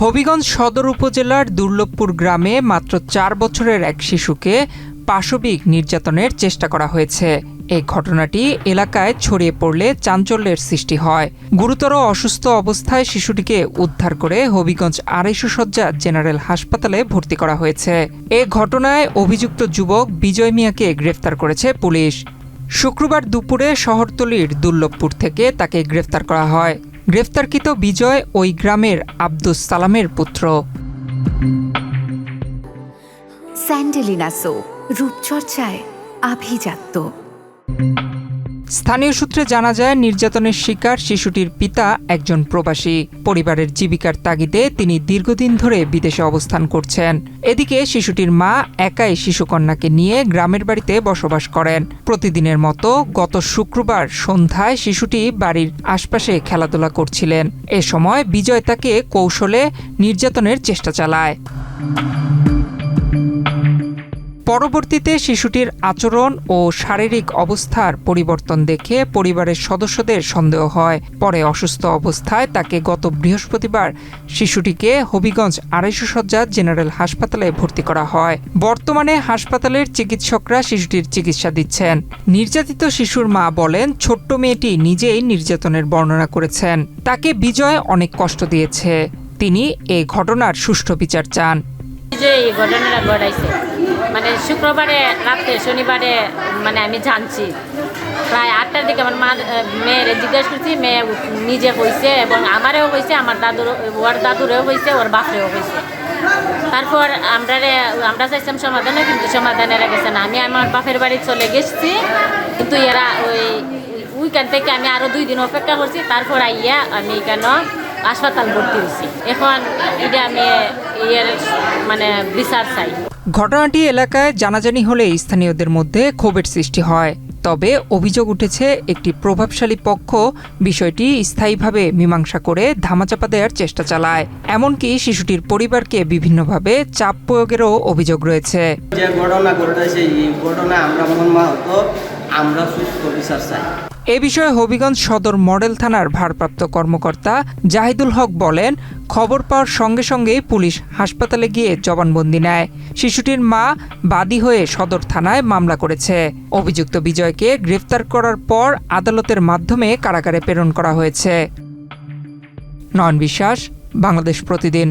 হবিগঞ্জ সদর উপজেলার দুর্লভপুর গ্রামে মাত্র ৪ বছরের এক শিশুকে পাশবিক নির্যাতনের চেষ্টা করা হয়েছে। এই ঘটনাটি এলাকায় ছড়িয়ে পড়লে চাঞ্চল্যের সৃষ্টি হয়। গুরুতর অসুস্থ অবস্থায় শিশুটিকে উদ্ধার করে হবিগঞ্জ ২৫০ শয্যা জেনারেল হাসপাতালে ভর্তি করা হয়েছে। এ ঘটনায় অভিযুক্ত যুবক বিজয় মিয়াকে গ্রেফতার করেছে পুলিশ। শুক্রবার দুপুরে শহরতলির দুর্লভপুর থেকে তাকে গ্রেফতার করা হয়। গ্রেফতারকৃত বিজয় ওই গ্রামের আব্দুস সালামের পুত্র। স্যান্ডেলিনা সো, রূপচর্চায় আভিজাত্য। স্থানীয় সূত্রে জানা যায়, নির্যাতনের শিকার শিশুটির পিতা একজন প্রবাসী। পরিবারের জীবিকার তাগিদে তিনি দীর্ঘদিন ধরে বিদেশে অবস্থান করছেন। এদিকে শিশুটির মা একাই শিশুকন্যাকে নিয়ে গ্রামের বাড়িতে বসবাস করেন। প্রতিদিনের মতো গত শুক্রবার সন্ধ্যায় শিশুটি বাড়ির আশপাশে খেলাধুলা করছিলেন। এ সময় বিজয় তাকে কৌশলে নির্যাতনের চেষ্টা চালায়। পরবর্তীতে শিশুটির আচরণ ও শারীরিক অবস্থার পরিবর্তন দেখে পরিবারের সদস্যদের সন্দেহ হয়। পরে অসুস্থ অবস্থায় তাকে গত বৃহস্পতিবার শিশুটিকে হবিগঞ্জ ২৫০ শয্যা জেনারেল হাসপাতালে ভর্তি করা হয়। বর্তমানে হাসপাতালের চিকিৎসকরা শিশুটির চিকিৎসা দিচ্ছেন। নির্যাতিত শিশুর মা বলেন, ছোট্ট মেয়েটি নিজেই নির্যাতনের বর্ণনা করেছেন। তাকে বিজয় অনেক কষ্ট দিয়েছে। তিনি এই ঘটনার সুষ্ঠু বিচার চান। মানে শুক্রবারে রাতে শনিবারে আমি জানছি প্রায় ৮টার দিকে আমার মেয়ের জিজ্ঞেস করছি। মেয়ে নিজে হয়েছে এবং আমারও হয়েছে, আমার ওর দাদুরেও হয়েছে, ওর বাপরেও হয়েছে। তারপর আমরা চাইছিলাম সমাধানে, কিন্তু সমাধানে গেছে না। আমি আমার বাপের বাড়ি চলে গেছি, কিন্তু এরা ওইখান থেকে আমি আরও 2 দিন অপেক্ষা করছি। তারপর আইয়া আমি কেন হাসপাতাল ভর্তি হয়েছি। এখন এটা আমি বিচার চাই। ঘটনাটি এলাকায় জানাজানি হলে স্থানীয়দের মধ্যে ক্ষোভের সৃষ্টি হয়। তবে অভিযোগ উঠেছে, একটি প্রভাবশালী পক্ষ বিষয়টি স্থায়ীভাবে মীমাংসা করে ধামাচাপা দেওয়ার চেষ্টা চালায়। এমনকি শিশুটির পরিবারকে বিভিন্নভাবে চাপ প্রয়োগেরও অভিযোগ রয়েছে। যে ঘটনা ঘটেছে এই ঘটনা আমরা সুস্থ বিচার চাই। এ বিষয়ে হবিগঞ্জ সদর মডেল থানার ভারপ্রাপ্ত কর্মকর্তা জাহিদুল হক বলেন, খবর পাওয়ার সঙ্গে সঙ্গেই পুলিশ হাসপাতালে গিয়ে জবানবন্দি নেয়। শিশুটির মা বাদী হয়ে সদর থানায় মামলা করেছে। অভিযুক্ত বিজয়কে গ্রেফতার করার পর আদালতের মাধ্যমে কারাগারে প্রেরণ করা হয়েছে। নয়ন বিশ্বাস, বাংলাদেশ প্রতিদিন।